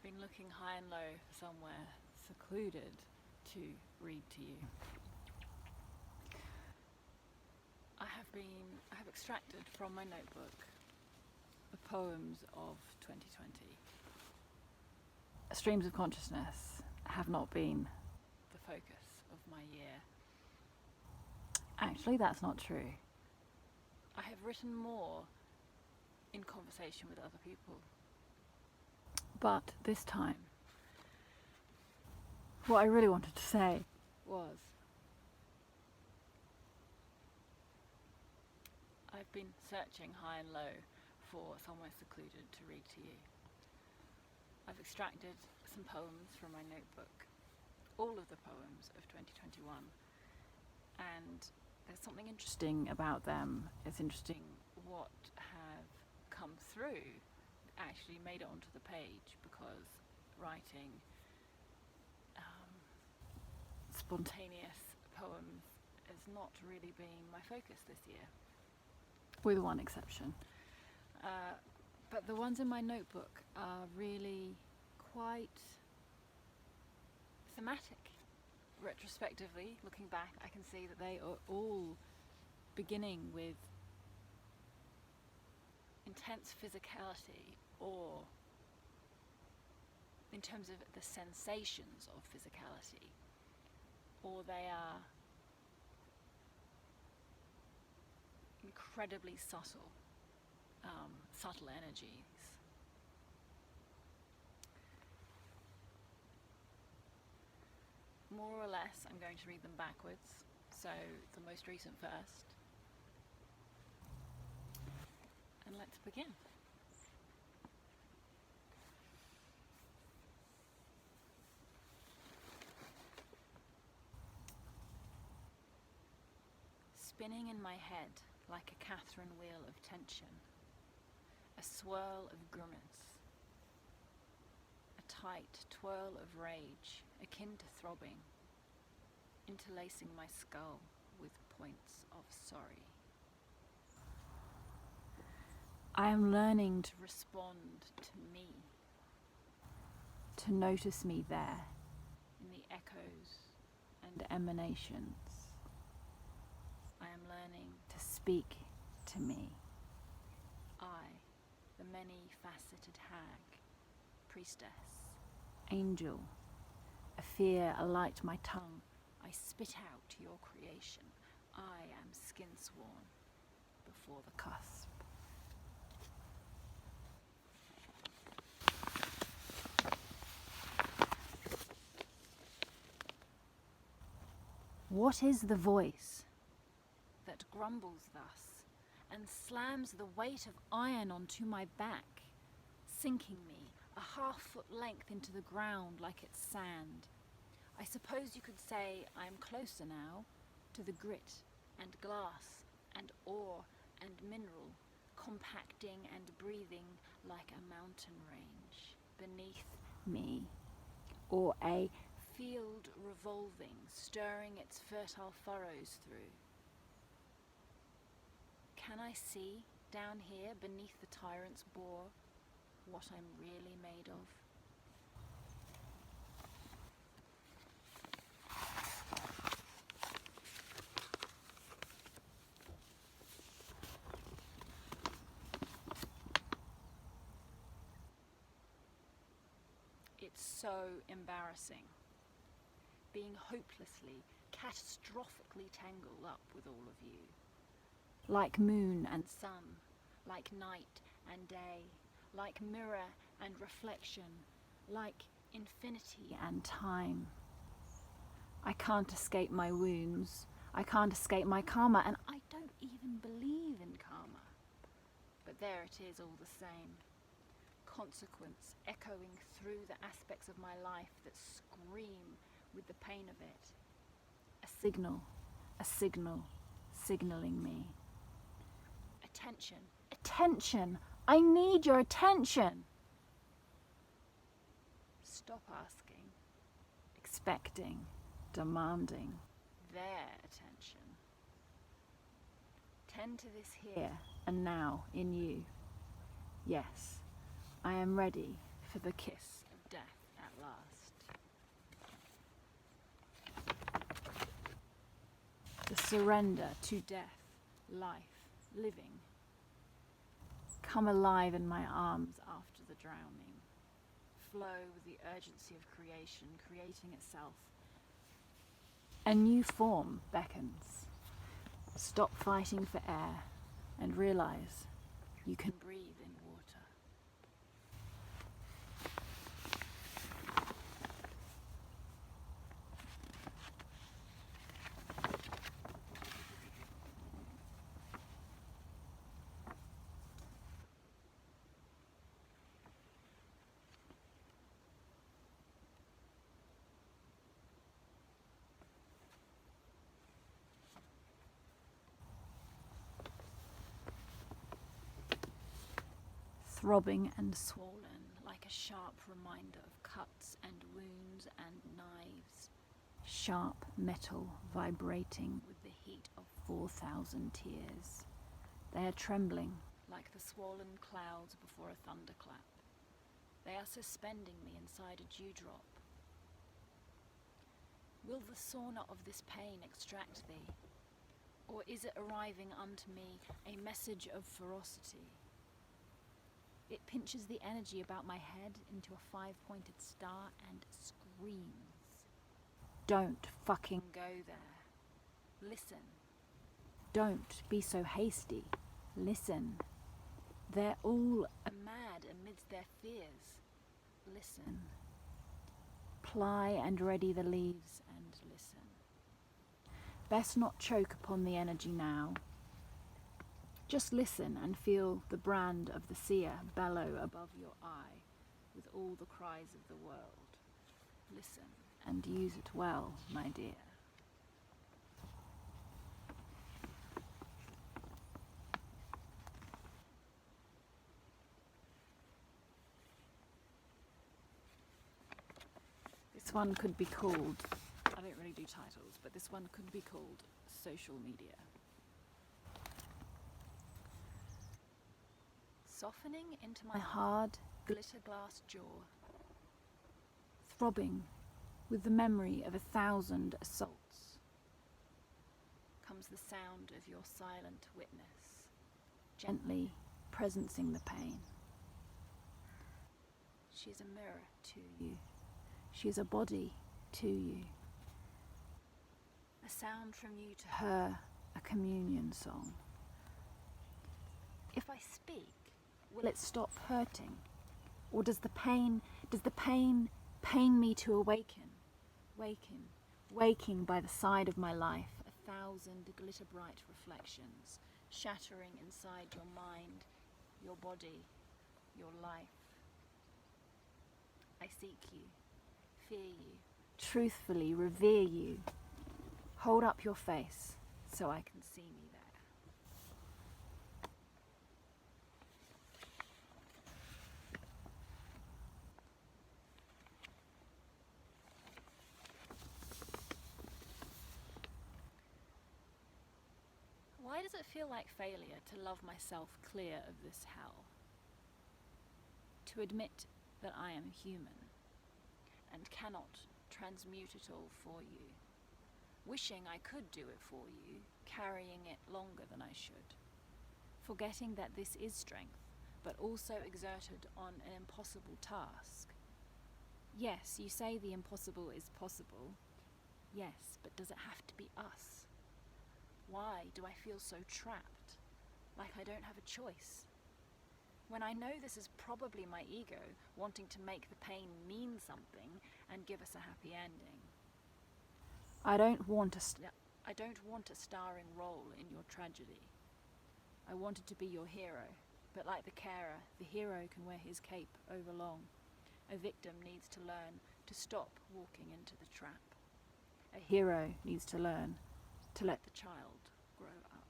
been looking high and low for somewhere secluded to read to you. I have extracted from my notebook the poems of 2020. Streams of consciousness have not been the focus of my year. Actually, that's not true. I have written more in conversation with other people. But this time, what I really wanted to say was, I've been searching high and low for somewhere secluded to read to you. I've extracted some poems from my notebook, all of the poems of 2021, and there's something interesting about them. It's interesting what have come through, actually made it onto the page, because writing spontaneous poems has not really been my focus this year, with one exception. But the ones in my notebook are really quite thematic. Retrospectively, looking back, I can see that they are all beginning with intense physicality, or in terms of the sensations of physicality, or they are incredibly subtle energies. More or less, I'm going to read them backwards, so the most recent first. And let's begin. Spinning in my head like a Catherine wheel of tension, a swirl of grimace, a tight twirl of rage akin to throbbing, interlacing my skull with points of sorry. I am learning to respond to me, to notice me there in the echoes and emanations. I am learning to speak to me. I, the many-faceted hag, priestess, angel, a fear alight my tongue, I spit out your creation. I am skin-sworn before the cusp. What is the voice that grumbles thus and slams the weight of iron onto my back, sinking me a half-foot length into the ground like it's sand? I suppose you could say I am closer now to the grit and glass and ore and mineral, compacting and breathing like a mountain range beneath me, or a field revolving, stirring its fertile furrows through. Can I see down here beneath the tyrant's bore what I'm really made of? It's so embarrassing, being hopelessly, catastrophically tangled up with all of you. Like moon and sun, like night and day, like mirror and reflection, like infinity and time. I can't escape my wounds, I can't escape my karma, and I don't even believe in karma. But there it is all the same. Consequence echoing through the aspects of my life that scream with the pain of it. A signal, signaling me. Attention, attention! I need your attention! Stop asking, expecting, demanding their attention. Tend to this here and now in you. Yes, I am ready for the kiss of death. the surrender to death, life, living. Come alive in my arms after the drowning. Flow with the urgency of creation, creating itself. A new form beckons. Stop fighting for air and realize you can breathe in water. Throbbing and swollen, like a sharp reminder of cuts and wounds and knives. Sharp metal vibrating with the heat of 4,000 tears. They are trembling like the swollen clouds before a thunderclap. They are suspending me inside a dewdrop. Will the sauna of this pain extract thee? Or is it arriving unto me a message of ferocity? It pinches the energy about my head into a 5-pointed star and screams. Don't fucking go there. Listen. Don't be so hasty. Listen. They're all mad amidst their fears. Listen. Ply and ready the leaves and listen. Best not choke upon the energy now. Just listen and feel the brand of the seer bellow above your eye with all the cries of the world. Listen and use it well, my dear. This one could be called, I don't really do titles, but this one could be called Social Media. Softening into my hard, glitter glass jaw, throbbing with the memory of 1,000 assaults, comes the sound of your silent witness, gently presencing the pain. She is a mirror to you. She is a body to you. A sound from you to her, a communion song. If I speak, will it stop hurting? Or does the pain pain me to awaken? Waking by the side of my life, 1,000 glitter-bright reflections, shattering inside your mind, your body, your life. I seek you, fear you, truthfully revere you. Hold up your face so I can see me there. Why does it feel like failure to love myself clear of this hell? To admit that I am human and cannot transmute it all for you. Wishing I could do it for you, carrying it longer than I should. Forgetting that this is strength, but also exerted on an impossible task. Yes, you say the impossible is possible. Yes, but does it have to be us? Why do I feel so trapped, like I don't have a choice? When I know this is probably my ego wanting to make the pain mean something and give us a happy ending. I don't want a starring role in your tragedy. I wanted to be your hero, but like the carer, the hero can wear his cape overlong. A victim needs to learn to stop walking into the trap. A hero needs to learn to let the child grow up.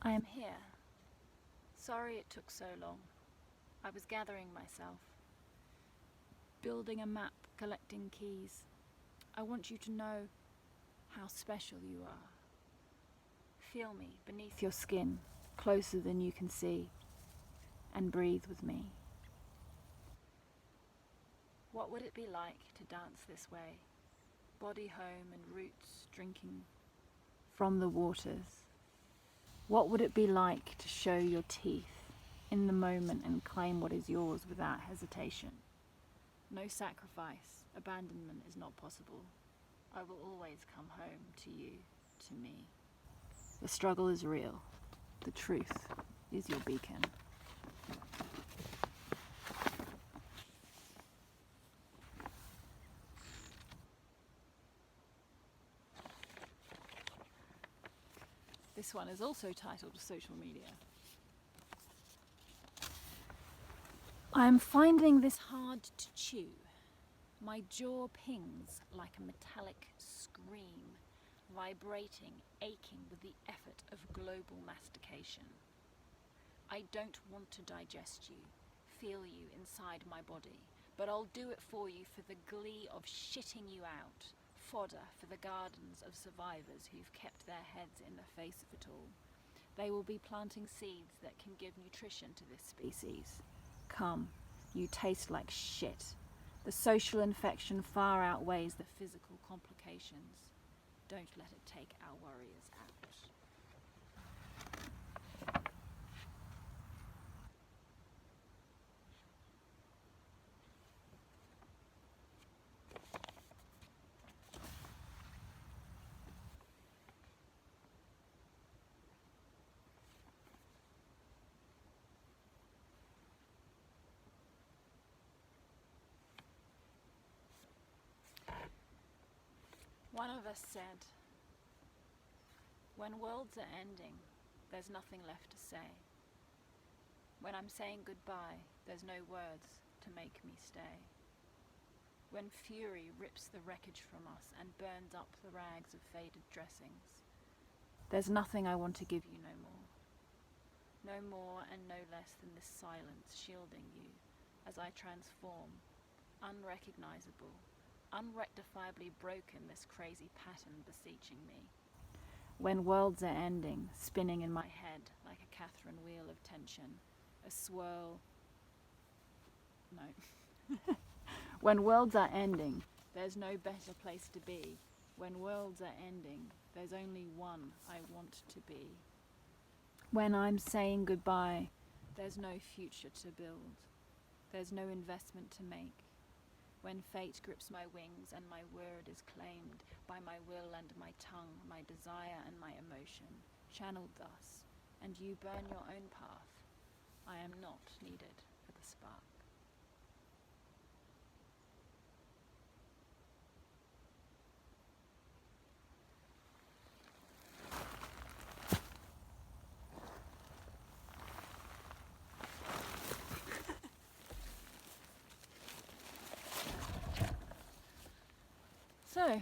I am here. Sorry it took so long. I was gathering myself, building a map, collecting keys. I want you to know how special you are. Feel me beneath your skin, closer than you can see, and breathe with me. What would it be like to dance this way? Body home and roots drinking from the waters. What would it be like to show your teeth in the moment and claim what is yours without hesitation? No sacrifice, abandonment is not possible. I will always come home to you, to me. The struggle is real. The truth is your beacon. This one is also titled Social Media. I am finding this hard to chew. My jaw pings like a metallic scream, vibrating, aching with the effort of global mastication. I don't want to digest you, feel you inside my body, but I'll do it for you for the glee of shitting you out, fodder for the gardens of survivors who've kept their heads in the face of it all. They will be planting seeds that can give nutrition to this species. Come, you taste like shit. The social infection far outweighs the physical complications. Don't let it take our warriors out. One of us said, when worlds are ending, there's nothing left to say. When I'm saying goodbye, there's no words to make me stay. When fury rips the wreckage from us and burns up the rags of faded dressings, there's nothing I want to give you no more. No more and no less than this silence shielding you as I transform, unrecognizable, unrectifiably broken, this crazy pattern beseeching me. When worlds are ending, spinning in my head like a Catherine wheel of tension, a swirl. No. When worlds are ending, there's no better place to be. When worlds are ending, there's only one I want to be. When I'm saying goodbye, there's no future to build. There's no investment to make. When fate grips my wings and my word is claimed by my will and my tongue, my desire and my emotion, channeled thus, and you burn your own path, I am not needed for the spark. So,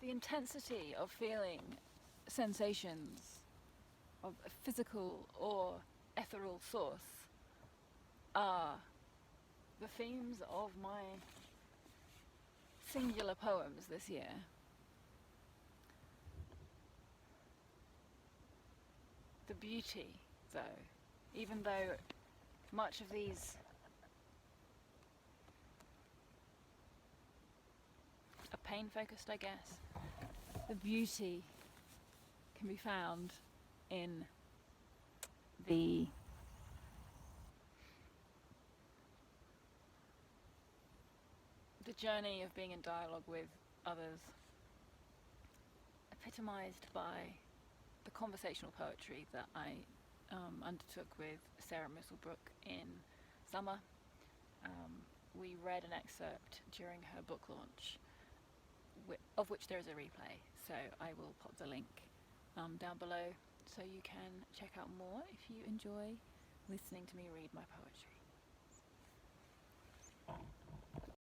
the intensity of feeling sensations of a physical or ethereal source are the themes of my singular poems this year. The beauty, though, even though much of these are pain-focused, I guess, the beauty can be found in the journey of being in dialogue with others, epitomized by the conversational poetry that I undertook with Sarah Misselbrook in summer. We read an excerpt during her book launch, of which there is a replay, so I will pop the link down below so you can check out more if you enjoy listening to me read my poetry.